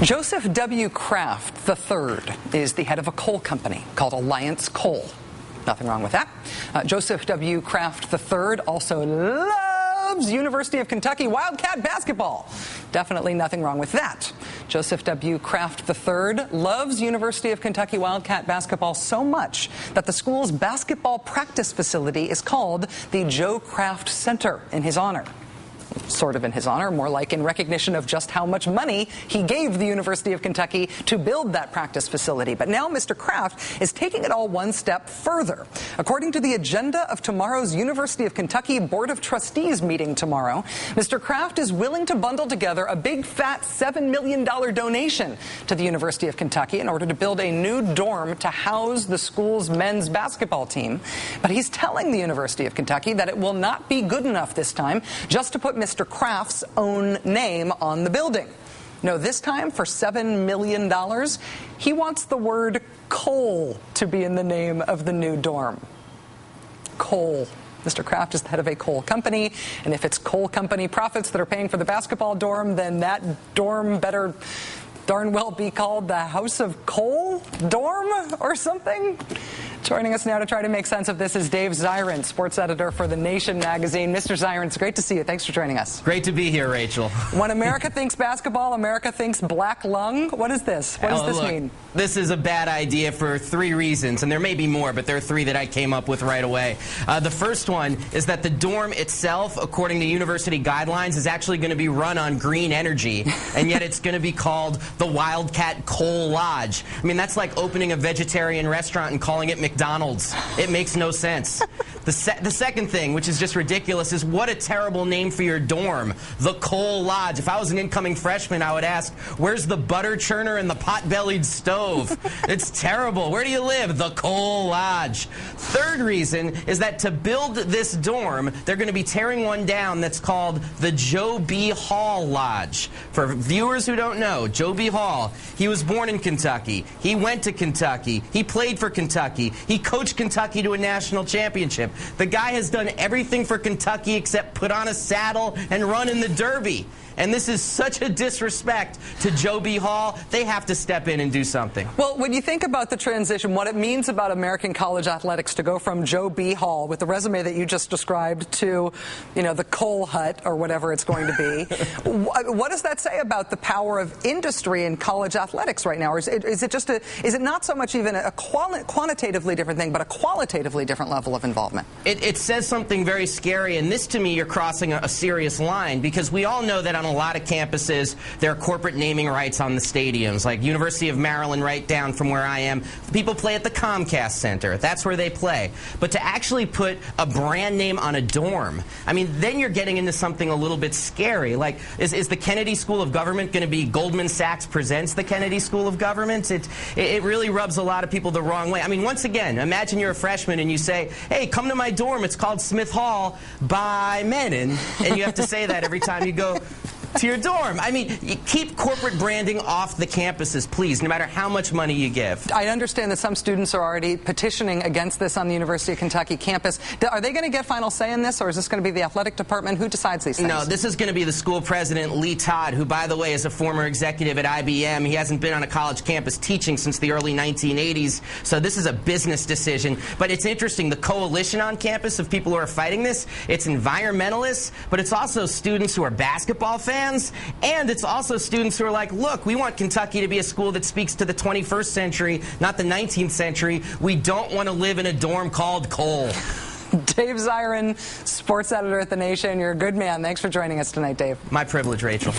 Joseph W. Kraft III is the head of a coal company called Alliance Coal. Nothing wrong with that. Joseph W. Kraft III also loves University of Kentucky Wildcat basketball. Definitely nothing wrong with that. Joseph W. Kraft III loves University of Kentucky Wildcat basketball so much that the school's basketball practice facility is called the Joe Kraft Center in his honor. Sort of in his honor, more like in recognition of just how much money he gave the University of Kentucky to build that practice facility. But now Mr. Kraft is taking it all one step further. According to the agenda of tomorrow's University of Kentucky Board of Trustees meeting tomorrow, Mr. Kraft is willing to bundle together a big fat $7 million donation to the University of Kentucky in order to build a new dorm to house the school's men's basketball team. But he's telling the University of Kentucky that it will not be good enough this time just to put Mr. Kraft's own name on the building. No, this time for $7 million, he wants the word coal to be in the name of the new dorm. Coal. Mr. Kraft is the head of a coal company, and if it's coal company profits that are paying for the basketball dorm, then that dorm better darn well be called the House of Coal dorm or something. Joining us now to try to make sense of this is Dave Zirin, sports editor for The Nation magazine. Mr. Zirin, it's great to see you. Thanks for joining us. Great to be here, Rachel. When America thinks basketball, America thinks black lung. What is this? What does this mean? This is a bad idea for three reasons, and there may be more, but there are three that I came up with right away. The first one is that the dorm itself, according to university guidelines, is actually going to be run on green energy, and yet it's going to be called the Wildcat Coal Lodge. I mean, that's like opening a vegetarian restaurant and calling it McDonald's. It makes no sense. The second thing, which is just ridiculous, is what a terrible name for your dorm, the Coal Lodge. If I was an incoming freshman, I would ask, where's the butter churner and the pot-bellied stove? It's terrible. Where do you live? The Coal Lodge. Third reason is that to build this dorm, they're going to be tearing one down that's called the Joe B. Hall Lodge. For viewers who don't know, Joe B. Hall, he was born in Kentucky. He went to Kentucky. He played for Kentucky. He coached Kentucky to a national championship. The guy has done everything for Kentucky except put on a saddle and run in the Derby. And this is such a disrespect to Joe B. Hall. They have to step in and do something. Well, when you think about the transition, what it means about American college athletics to go from Joe B. Hall with the resume that you just described to, you know, the coal hut or whatever it's going to be, what does that say about the power of industry in college athletics right now? Or is it not so much even a quantitatively different thing, but a qualitatively different level of involvement? It says something very scary, and this to me, you're crossing a serious line, because we all know that on a lot of campuses, there are corporate naming rights on the stadiums. Like University of Maryland, right down from where I am, people play at the Comcast Center. That's where they play. But to actually put a brand name on a dorm, I mean, then you're getting into something a little bit scary. Like, is the Kennedy School of Government going to be Goldman Sachs presents the Kennedy School of Government? It really rubs a lot of people the wrong way. I mean, once again, imagine you're a freshman and you say, hey, come to my dorm. It's called Smith Hall by Menon. And you have to say that every time you go to your dorm. I mean, you keep corporate branding off the campuses, please, no matter how much money you give. I understand that some students are already petitioning against this on the University of Kentucky campus. Are they going to get final say in this, or is this going to be the athletic department? Who decides these things? No, this is going to be the school president, Lee Todd, who, by the way, is a former executive at IBM. He hasn't been on a college campus teaching since the early 1980s, so this is a business decision. But it's interesting, the coalition on campus of people who are fighting this, it's environmentalists, but it's also students who are basketball fans. And it's also students who are like, look, we want Kentucky to be a school that speaks to the 21st century, not the 19th century. We don't want to live in a dorm called coal. Dave Zirin, sports editor at The Nation. You're a good man. Thanks for joining us tonight, Dave. My privilege, Rachel.